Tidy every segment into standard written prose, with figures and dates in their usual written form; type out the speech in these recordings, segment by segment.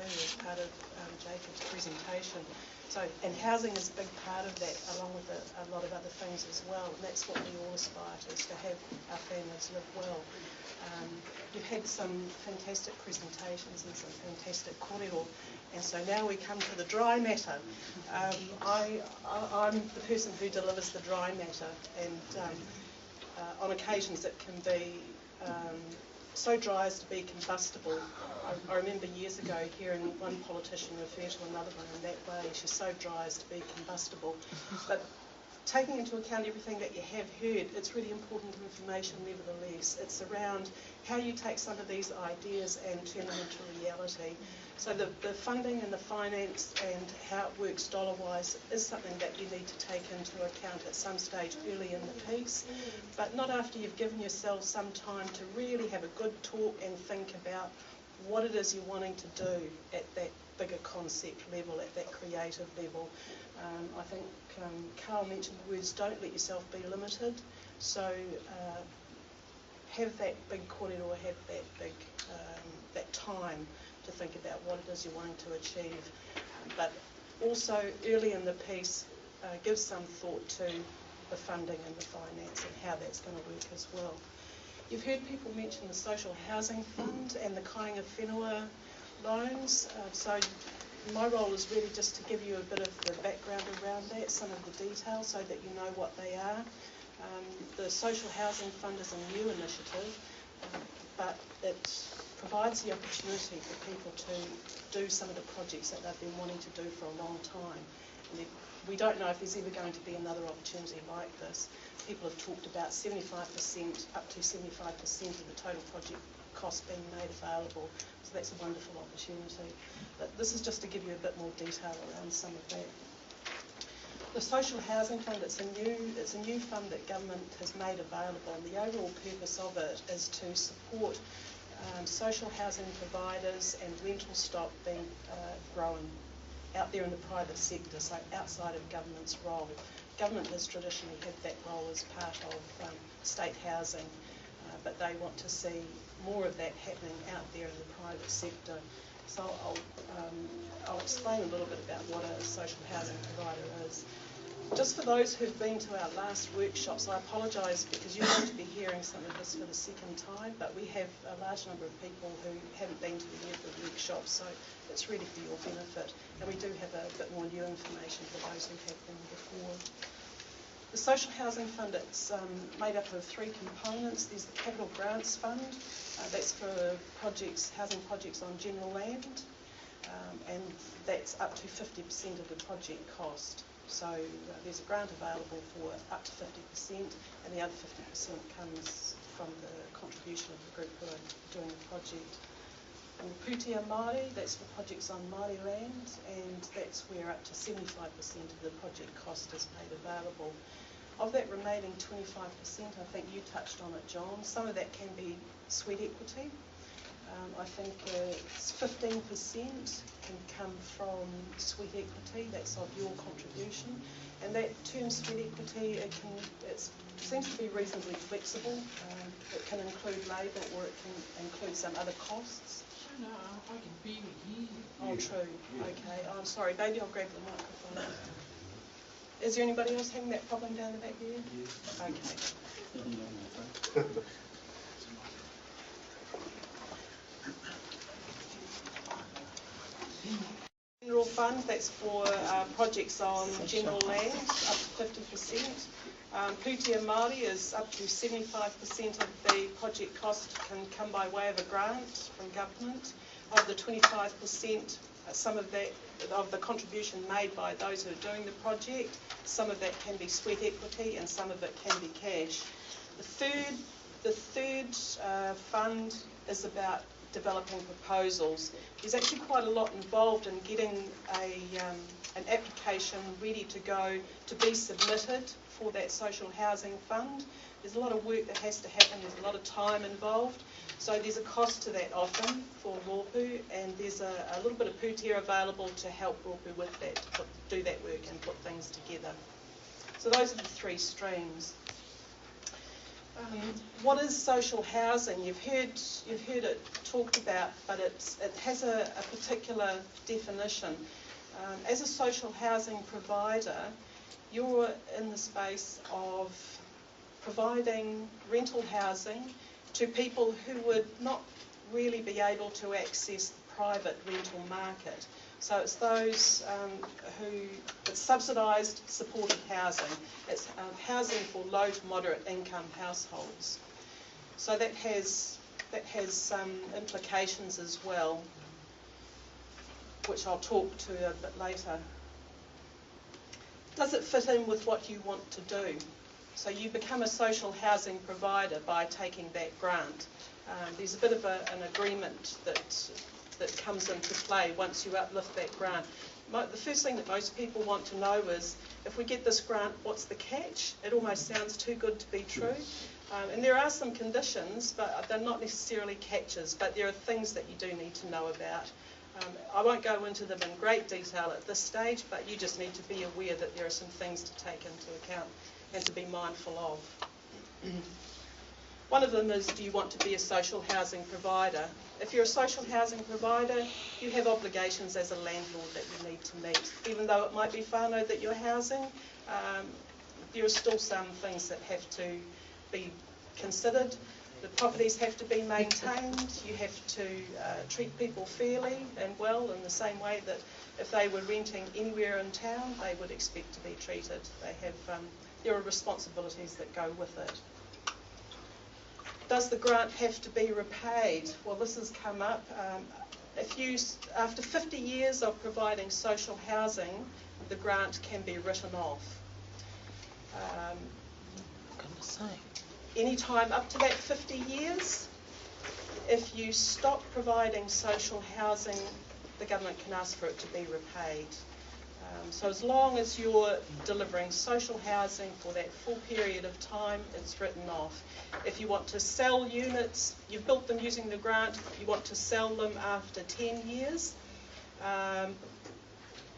as part of Jacob's presentation. So, and housing is a big part of that, along with a lot of other things as well. And that's what we all aspire to, is to have our families live well. You've had some fantastic presentations and some fantastic kōrero, and so now we come to the dry matter. I'm the person who delivers the dry matter, and on occasions it can be so dry as to be combustible. I remember years ago hearing one politician refer to another one in that way: she's so dry as to be combustible. But taking into account everything that you have heard, it's really important information nevertheless. It's around how you take some of these ideas and turn them into reality. So the funding and the finance and how it works dollar-wise is something that you need to take into account at some stage early in the piece, but not after you've given yourself some time to really have a good talk and think about what it is you're wanting to do at that bigger concept level, at that creative level. I think Carl mentioned the words, don't let yourself be limited. So have that big kōrero, have that big that time to think about what it is you're wanting to achieve. But also early in the piece, give some thought to the funding and the finance and how that's going to work as well. You've heard people mention the Social Housing Fund and the Kāinga Whenua loans. So my role is really just to give you a bit of the background around that, some of the details, so that you know what they are. The Social Housing Fund is a new initiative, but it provides the opportunity for people to do some of the projects that they've been wanting to do for a long time. And we don't know if there's ever going to be another opportunity like this. People have talked about 75%, up to 75% of the total project cost being made available. So that's a wonderful opportunity. But this is just to give you a bit more detail around some of that. The Social Housing Fund, it's a new fund that government has made available, and the overall purpose of it is to support social housing providers and rental stock being grown out there in the private sector, so outside of government's role. Government has traditionally had that role as part of state housing, but they want to see more of that happening out there in the private sector. So I'll explain a little bit about what a social housing provider is. Just for those who've been to our last workshops, I apologise because you're going to be hearing some of this for the second time, but we have a large number of people who haven't been to the workshops, so it's really for your benefit. And we do have a bit more new information for those who have been before. The Social Housing Fund, it's made up of three components. There's the Capital Grants Fund, that's for projects, housing projects on general land, and that's up to 50% of the project cost. So there's a grant available for up to 50%, and the other 50% comes from the contribution of the group who are doing the project. And Pūtea Māori, that's for projects on Māori land, and that's where up to 75% of the project cost is made available. Of that remaining 25%, I think you touched on it, John, some of that can be sweat equity. I think it's 15% can come from sweat equity, that's of your contribution. And that term sweat equity, it seems to be reasonably flexible. It can include labour or it can include some other costs. Shona, I can barely hear you. Oh, true. Okay, I'm sorry. Maybe I'll grab the microphone. Is there anybody else having that problem down the back there? Yes. Okay. General fund, that's for projects on general land, up to 50%. Pūtea Māori is up to 75% of the project cost can come by way of a grant from government. Of the 25%, some of that, of the contribution made by those who are doing the project, some of that can be sweat equity and some of it can be cash. The third fund is about developing proposals. There's actually quite a lot involved in getting an application ready to go to be submitted for that social housing fund. There's a lot of work that has to happen, there's a lot of time involved, so there's a cost to that often for Rōpū, and there's a little bit of pūtea available to help Rōpū with that, to do that work and put things together. So those are the three streams. what is social housing? You've heard it talked about, but it has a particular definition. As a social housing provider, you're in the space of providing rental housing to people who would not really be able to access the private rental market. So it's those it's subsidised supported housing. It's housing for low to moderate income households. So that has some implications as well, which I'll talk to a bit later. Does it fit in with what you want to do? So you become a social housing provider by taking that grant. There's a bit of an agreement that comes into play once you uplift that grant. The first thing that most people want to know is, if we get this grant, what's the catch? It almost sounds too good to be true. And there are some conditions, but they're not necessarily catches, but there are things that you do need to know about. I won't go into them in great detail at this stage, but you just need to be aware that there are some things to take into account and to be mindful of. One of them is, do you want to be a social housing provider? If you're a social housing provider, you have obligations as a landlord that you need to meet. Even though it might be whānau that you're housing, there are still some things that have to be considered. The properties have to be maintained. You have to treat people fairly and well, in the same way that if they were renting anywhere in town, they would expect to be treated. There are responsibilities that go with it. Does the grant have to be repaid? Well, this has come up. After 50 years of providing social housing, the grant can be written off. Any time up to that 50 years, if you stop providing social housing, the government can ask for it to be repaid. So as long as you're delivering social housing for that full period of time, it's written off. If you want to sell units, you've built them using the grant, you want to sell them after 10 years,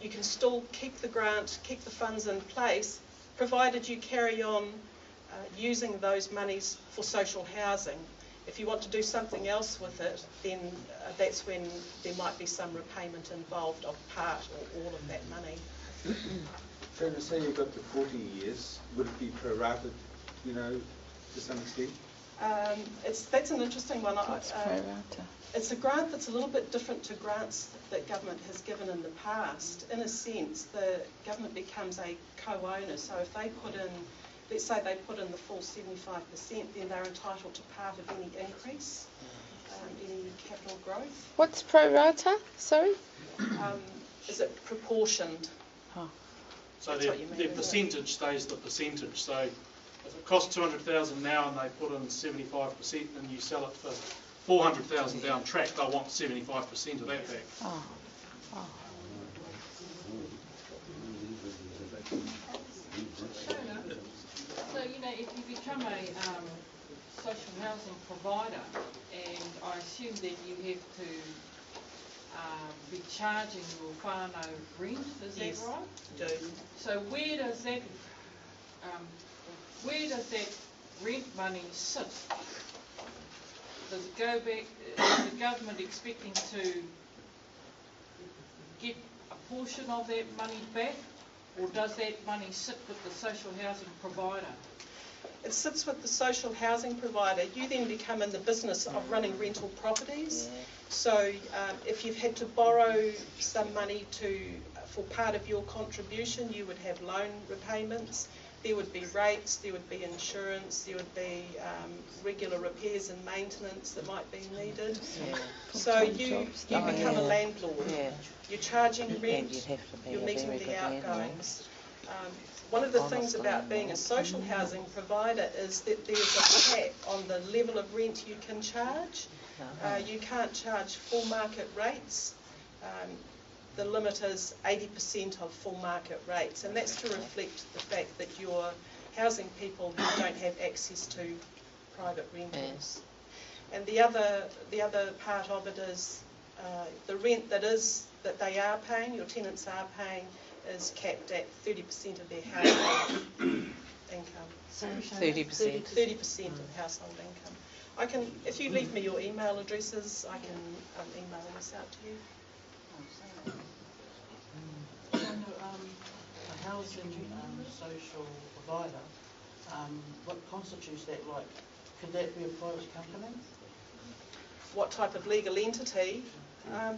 you can still keep the grant, keep the funds in place, provided you carry on using those monies for social housing. If you want to do something else with it, then that's when there might be some repayment involved of part or all of that money. Shona, say you've got the 40 years, would it be prorated, to some extent? That's an interesting one. What's pro rata? It's a grant that's a little bit different to grants that government has given in the past. In a sense, the government becomes a co-owner. So if they put in, let's say they put in the full 75%, then they're entitled to part of any increase, any capital growth. What's pro rata? Sorry? Is it proportioned? Oh. So their percentage stays the percentage. So if it costs 200,000 now and they put in 75% and you sell it for 400,000 down track, they'll want 75% of that back. Oh. Oh. So, if you become a social housing provider, and I assume that you have to be charging your whānau rent, is Yes, that right? do. So where does that rent money sit? Does it go back, is the government expecting to get a portion of that money back? Or does that money sit with the social housing provider? It sits with the social housing provider. You then become in the business of running rental properties. Yeah. So if you've had to borrow some money for part of your contribution, you would have loan repayments. There would be rates, there would be insurance, there would be regular repairs and maintenance that might be needed. Yeah. So you become a landlord. Yeah. You're charging rent, you're meeting the outgoings. One of the things about being a social housing provider is that there's a cap on the level of rent you can charge. You can't charge full market rates. The limit is 80% of full market rates, and that's to reflect the fact that you're housing people who don't have access to private rentals. And the other part of it is the rent that they are paying, your tenants are paying, is capped at 30% of their household income. 30%. 30% of household income. I can, if you leave me your email addresses, I can email this out to you. A housing social provider, what constitutes that? Like, could that be a private company? What type of legal entity?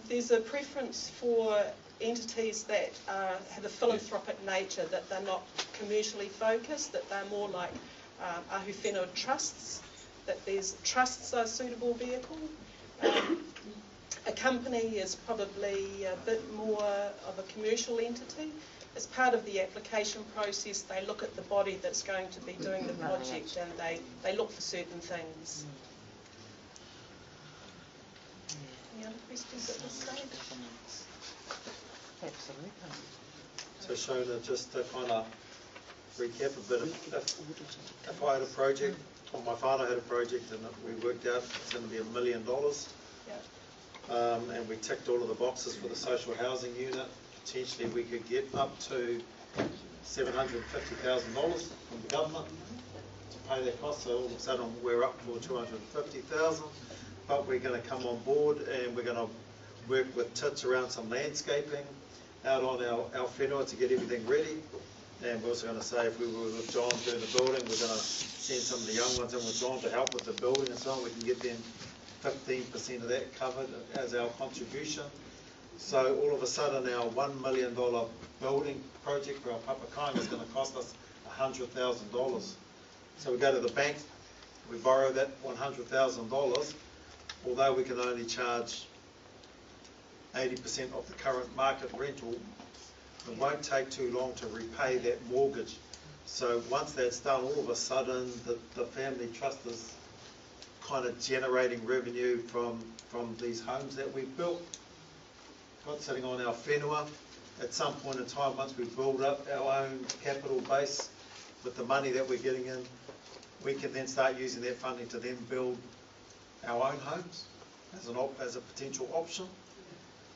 There's a preference for entities that have a philanthropic nature, that they're not commercially focused, that they're more like ahu whenua trusts, that there's trusts are a suitable vehicle. A company is probably a bit more of a commercial entity. As part of the application process, they look at the body that's going to be doing the project, and they look for certain things. Any other questions at this stage? Absolutely. So Shona, just to kind of recap a bit, if I had a project, or my father had a project, and we worked out it's going to be $1 million, and we ticked all of the boxes for the social housing unit, potentially we could get up to $750,000 from the government to pay that cost. So all of a sudden we're up for $250,000, but we're going to come on board and we're going to work with TITS around some landscaping out on our whenua to get everything ready. And we're also going to say, if we were with John doing the building, we're going to send some of the young ones in with John to help with the building and so on. We can get them 15% of that covered as our contribution. So all of a sudden our $1 million building project for our Papakainga is going to cost us $100,000. So we go to the bank, we borrow that $100,000, although we can only charge 80% of the current market rental. It won't take too long to repay that mortgage. So once that's done, all of a sudden the family trust is kind of generating revenue from these homes that we've built, got sitting on our whenua. At some point in time, once we build up our own capital base with the money that we're getting in, we can then start using that funding to then build our own homes as a potential option.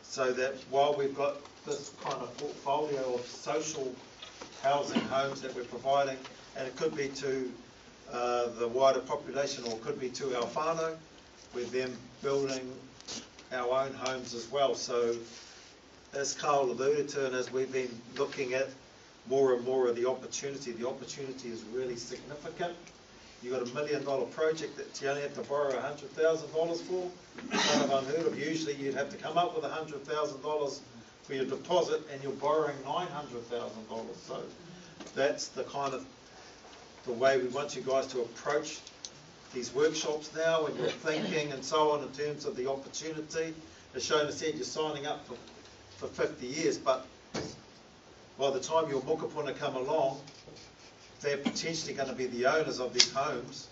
So that while we've got this kind of portfolio of social housing homes that we're providing, and it could be to the wider population or it could be to our whānau, we're then building our own homes as well. So as Carl alluded to, and as we've been looking at more and more of the opportunity is really significant. You've got $1 million project that you only have to borrow $100,000 for. Kind of unheard of. Usually you'd have to come up with $100,000 for your deposit, and you're borrowing $900,000. So that's the kind of the way we want you guys to approach these workshops now, and your thinking and so on in terms of the opportunity. As Shona said, you're signing up for 50 years, but by the time your mokopuna come along, they're potentially going to be the owners of these homes.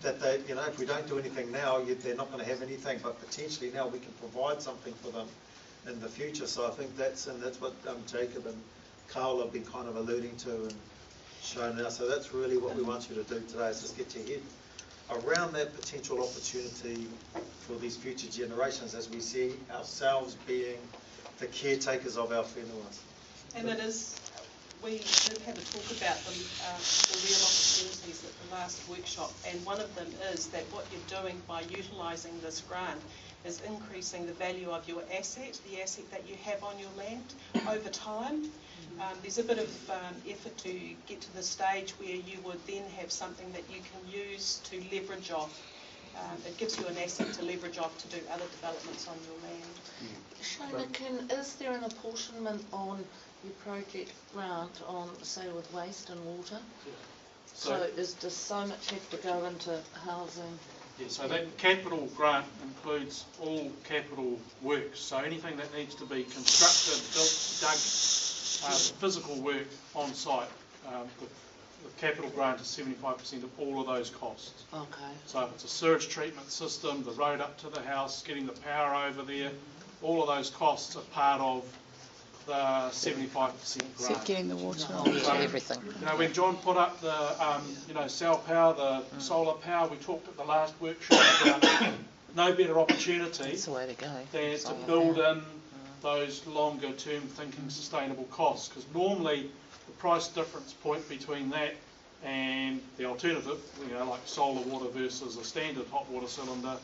That they, if we don't do anything now, they're not going to have anything. But potentially now we can provide something for them in the future. So I think that's what Jacob and Carl have been kind of alluding to and shown now. So that's really what we want you to do today, is just get your head around that potential opportunity for these future generations, as we see ourselves being the caretakers of our whenuas. And it is, we did have a talk about the real opportunities at the last workshop, and one of them is that what you're doing by utilising this grant is increasing the value of your asset, the asset that you have on your land over time. There's a bit of effort to get to the stage where you would then have something that you can use to leverage off. It gives you an asset to leverage off to do other developments on your land. Shona, is there an apportionment on your project grant on, say, with waste and water? Yeah. So does so much have to go into housing? Yeah, so that capital grant includes all capital works. So anything that needs to be constructed, built, dug, physical work on site. The capital grant is 75% of all of those costs. Okay. So if it's a sewage treatment system, the road up to the house, getting the power over there, all of those costs are part of the 75% grant. So getting the water on everything. When John put up the cell power, the solar power, we talked at the last workshop about no better opportunity That's the way to go. than to build in those longer term thinking sustainable costs, because normally the price difference point between that and the alternative, like solar water versus a standard hot water cylinder,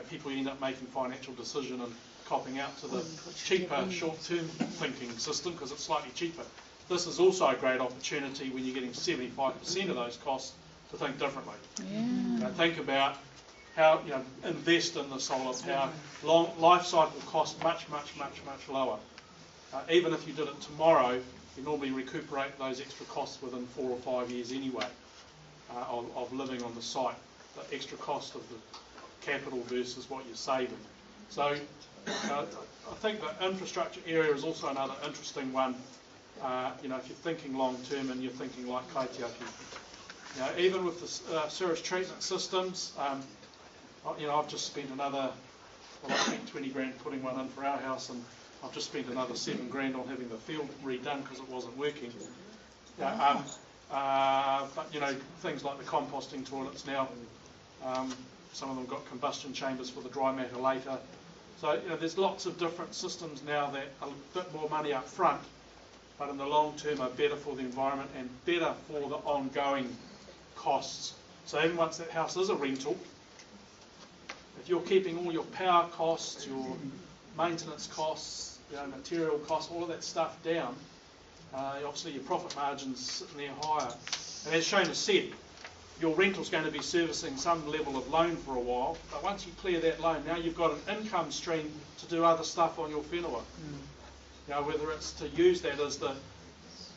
people end up making financial decision and copping out to the cheaper short-term thinking system because it's slightly cheaper. This is also a great opportunity when you're getting 75% of those costs to think differently. Think about how, invest in the solar power. Long life cycle costs much lower. Even if you did it tomorrow, you normally recuperate those extra costs within 4 or 5 years anyway of living on the site. The extra cost of the capital versus what you're saving. So I think the infrastructure area is also another interesting one. If you're thinking long term and you're thinking like Kaitiaki. Even with the sewage treatment systems, I've just spent I spent 20 grand putting one in for our house, and I've just spent another 7 grand on having the field redone because it wasn't working. But things like the composting toilets now, some of them got combustion chambers for the dry matter later. So there's lots of different systems now that are a bit more money up front, but in the long term are better for the environment and better for the ongoing costs. So even once that house is a rental, if you're keeping all your power costs, your maintenance costs, material costs, all of that stuff down, obviously your profit margin's sitting there higher. And as Shona said, your rental's going to be servicing some level of loan for a while, but once you clear that loan, now you've got an income stream to do other stuff on your whenua. Whether it's to use that as the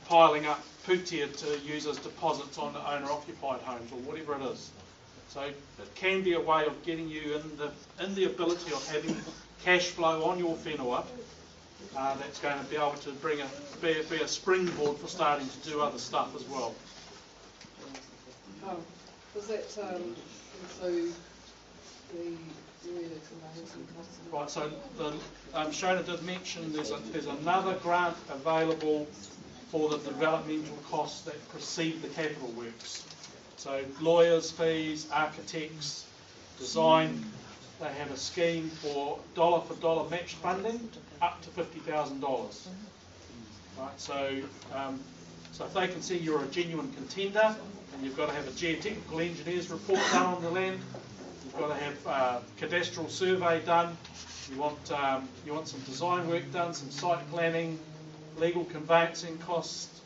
piling up putia to use as deposits on the owner-occupied homes or whatever it is. So it can be a way of getting you in the ability of having cash flow on your whenua that's going to be able to be a springboard for starting to do other stuff as well. Does that include the housing costs? Right, so Shona did mention there's another grant available for the developmental costs that precede the capital works. So lawyers' fees, architects, design, they have a scheme for dollar matched funding up to $50,000. Right, so if they can see you're a genuine contender, and you've got to have a geotechnical engineer's report done on the land, you've got to have a cadastral survey done, you want some design work done, some site planning, legal conveyancing costs,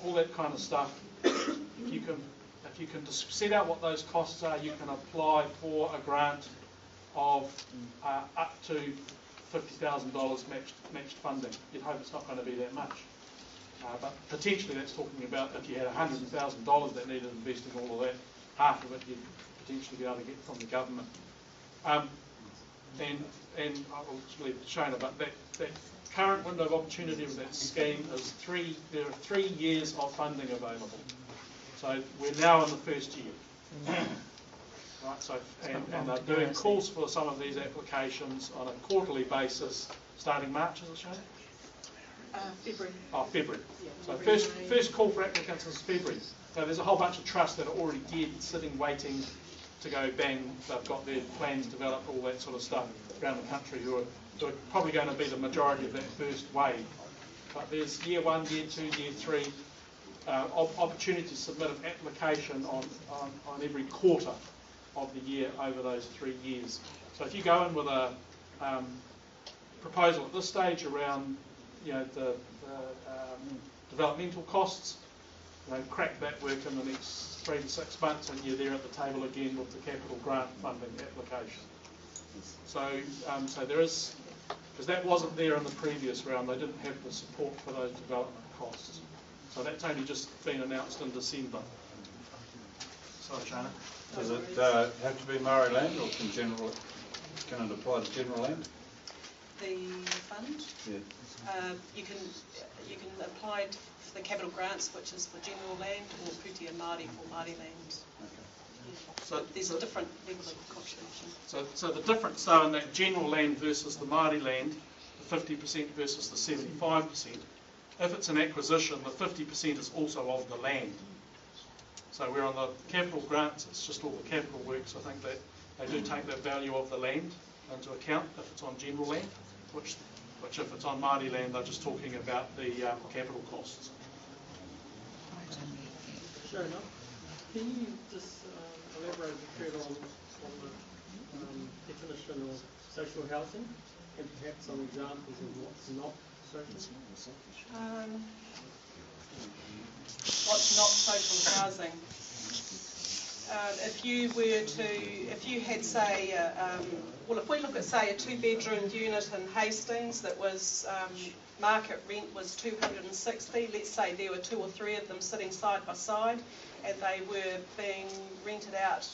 all that kind of stuff. If you can just set out what those costs are, you can apply for a grant of up to $50,000 matched funding. You'd hope it's not going to be that much. But potentially that's talking about if you had $100,000 that needed investing, all of that, half of it you'd potentially be able to get from the government. And I'll just leave it to Shona, but that current window of opportunity of that scheme is there are 3 years of funding available. So we're now in the first year. Right, so, and they're doing calls for some of these applications on a quarterly basis, starting March, is it, Shona? February. Oh, February. Yeah, So first call for applicants is February. So there's a whole bunch of trusts that are already dead, sitting, waiting to go bang. They've got their plans developed, all that sort of stuff around the country, who are probably going to be the majority of that first wave. But there's year 1, year 2, year 3, opportunity to submit an application on every quarter of the year over those 3 years. So if you go in with a proposal at this stage around the developmental costs, crack that work in the next 3 to 6 months, and you're there at the table again with the capital grant funding application. So there is, because that wasn't there in the previous round, they didn't have the support for those development costs. So that's only just been announced in December. Sorry, Shona. Does it have to be Māori land, or can it apply to general land? The fund? Yeah. You can apply for the capital grants, which is for general land, or Puti and Māori for Māori land. So there's a different level of contribution. So the difference, though, in that general land versus the Māori land, the 50% versus the 75%, if it's an acquisition, the 50% is also of the land. So we're on the capital grants, it's just all the capital works. I think that they do take the value of the land into account if it's on general land, which if it's on Māori land, they're just talking about the capital costs. Shona, can you just elaborate a bit on the definition of social housing and perhaps some examples of what's not social? What's not social housing? If you had, say, if we look at, say, a 2-bedroom unit in Hastings that was market rent was $260. Let's say there were 2 or 3 of them sitting side by side, and they were being rented out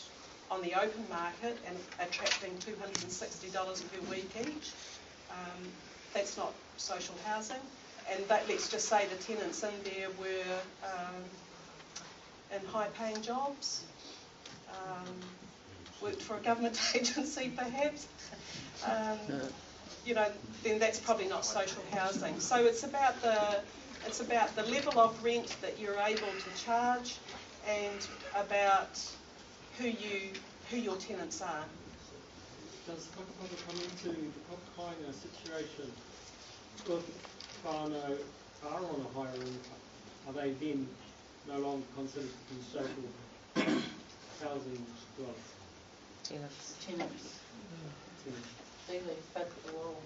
on the open market and attracting $260 per week each. That's not social housing. And let's just say the tenants in there were in high-paying jobs. Worked for a government agency perhaps, then that's probably not social housing. So it's about the level of rent that you're able to charge, and about who your tenants are. Does Papakainga come into the Papakainga situation if whānau are on a higher income? Are they then no longer considered to be social housing dwellers? Tenants. Tenants. They fit the role.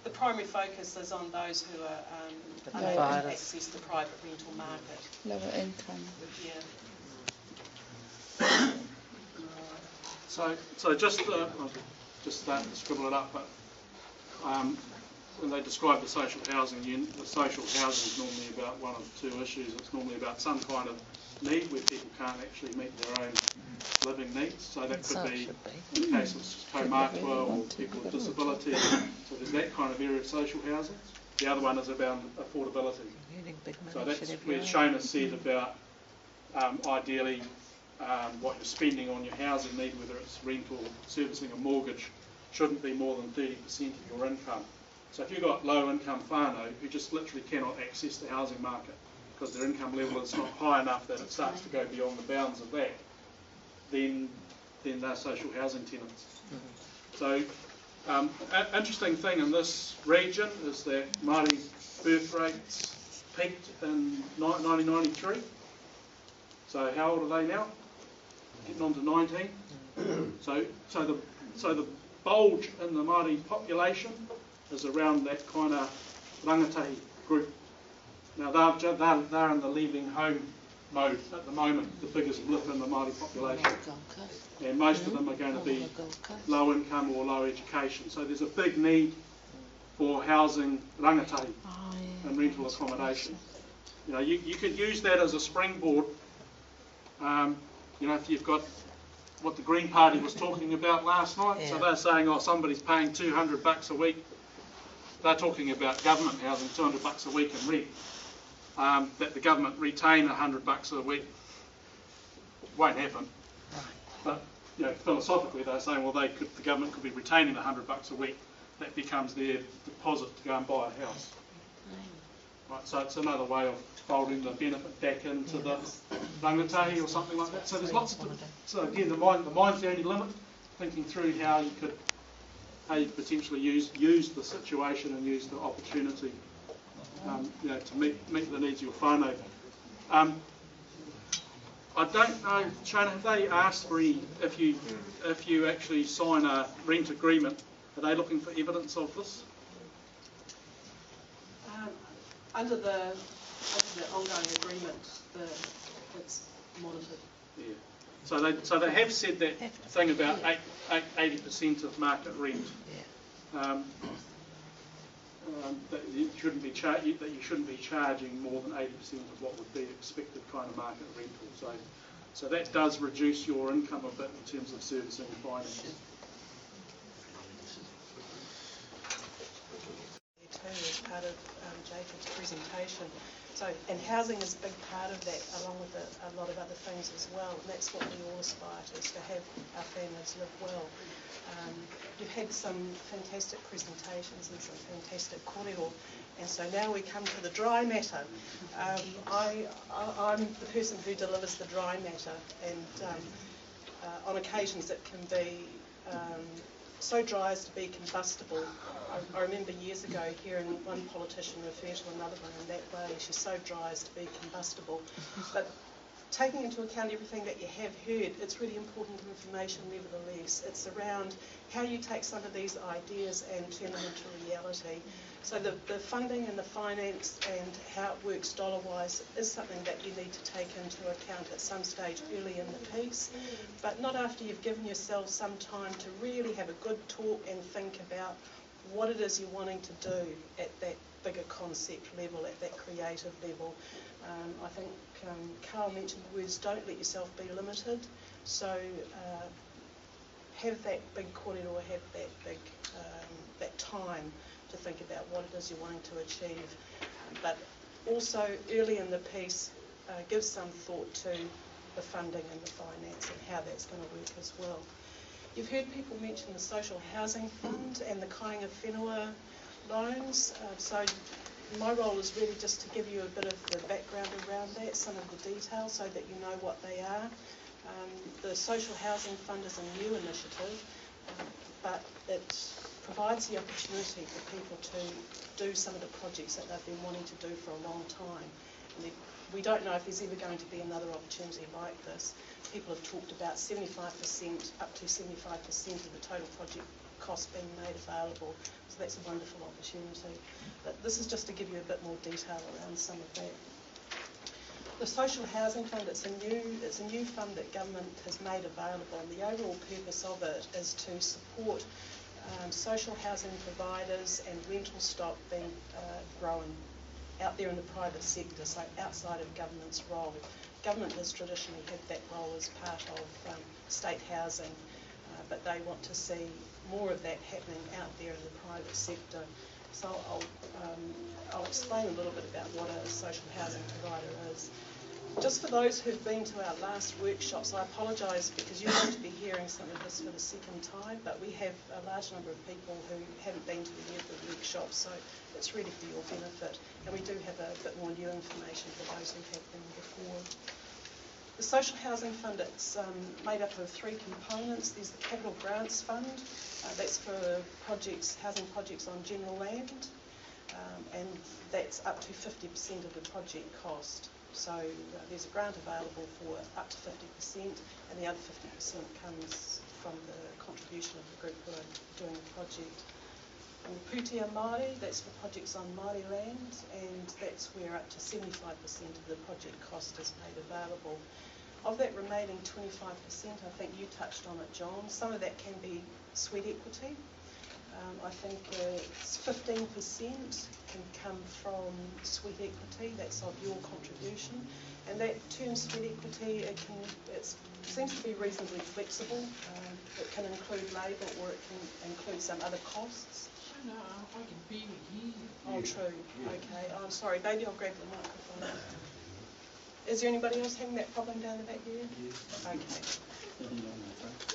The primary focus is on those who are unable to access the private rental market. Lower income. Yeah. So just starting to scribble it up, but when they describe the social housing unit, the social housing is normally about one of 2 issues. It's normally about some kind of need where people can't actually meet their own living needs. So that could be in the case of kaumātua or people with disability. So there's that kind of area of social housing. The other one is about affordability. So that's where Shona said about ideally what you're spending on your housing need, whether it's rent or servicing a mortgage, shouldn't be more than 30% of your income. So if you've got low income whānau who just literally cannot access the housing market because their income level is not high enough that it starts to go beyond the bounds of that, then they're social housing tenants. So interesting thing in this region is that Māori birth rates peaked in 1993. So how old are they now? Getting on to 19. So the bulge in the Māori population is around that kind of rangatahi group. Now they're in the leaving home mode at the moment, the biggest blip in the Māori population. And most of them are going to be low income or low education. So there's a big need for housing rangatahi and rental accommodation. You could use that as a springboard. If you've got what the Green Party was talking about last night, so they're saying, somebody's paying $200 a week. They're talking about government housing, $200 a week in rent. That the government retain $100 a week won't happen. But philosophically, they're saying, the government could be retaining $100 a week. That becomes their deposit to go and buy a house. Right, so it's another way of folding the benefit back into the rangatahi or something like that. So there's lots of. So again, the mind's the only limit. Thinking through how you could potentially use the situation and use the opportunity, to meet the needs of your whānau. I don't know, Shona, have they asked for if you actually sign a rent agreement, are they looking for evidence of this? Under the ongoing agreement, it's monitored. Yeah. So they have said that thing about 80% of market rent. That you shouldn't be charging more than 80% of what would be expected kind of market rental. So that does reduce your income a bit in terms of servicing and finance. As part of Jacob's presentation. So, and housing is a big part of that, along with a lot of other things as well. And that's what we all aspire to, is to have our families live well. You've had some fantastic presentations and some fantastic kōrero, and so now we come to the dry matter. I'm the person who delivers the dry matter, and on occasions it can be so dry as to be combustible. I remember years ago hearing one politician refer to another one in that way. She's so dry as to be combustible. But taking into account everything that you have heard, it's really important information nevertheless. It's around how you take some of these ideas and turn them into reality. So the funding and the finance and how it works dollar-wise is something that you need to take into account at some stage early in the piece, but not after you've given yourself some time to really have a good talk and think about what it is you're wanting to do at that bigger concept level, at that creative level. I think Carl mentioned the words, don't let yourself be limited. So have that big kōrero, have that big, that time to think about what it is you're wanting to achieve. But also early in the piece, give some thought to the funding and the finance and how that's going to work as well. You've heard people mention the Social Housing Fund and the Kāinga Whenua loans. So my role is really just to give you a bit of the background around that, some of the details so that you know what they are. The Social Housing Fund is a new initiative, but it provides the opportunity for people to do some of the projects that they've been wanting to do for a long time. And we don't know if there's ever going to be another opportunity like this. People have talked about 75%, up to 75% of the total project cost being made available. So that's a wonderful opportunity. But this is just to give you a bit more detail around some of that. The Social Housing Fund, it's a new fund that government has made available, and the overall purpose of it is to support social housing providers and rental stock being grown out there in the private sector, so outside of government's role. Government has traditionally had that role as part of state housing, but they want to see more of that happening out there in the private sector. So I'll explain a little bit about what a social housing provider is. Just for those who've been to our last workshops, I apologise because you're going to be hearing some of this for the second time, but we have a large number of people who haven't been to any of the workshops, so it's really for your benefit. And we do have a bit more new information for those who have been before. The Social Housing Fund, it's made up of three components. There's the Capital Grants Fund, that's for projects, housing projects on general land, and that's up to 50% of the project cost. So there's a grant available for up to 50%, and the other 50% comes from the contribution of the group who are doing the project. And the Pūtea Māori, that's for projects on Māori land, and that's where up to 75% of the project cost is made available. Of that remaining 25%, I think you touched on it, John, some of that can be sweat equity. I think it's 15% can come from sweat equity, that's of your contribution. And that term sweat equity, it seems to be reasonably flexible. It can include labour or it can include some other costs. No, I can barely hear you. Oh, true. Okay, I'm sorry. Maybe I'll grab the microphone. Is there anybody else having that problem down the back there? Yes.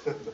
Okay.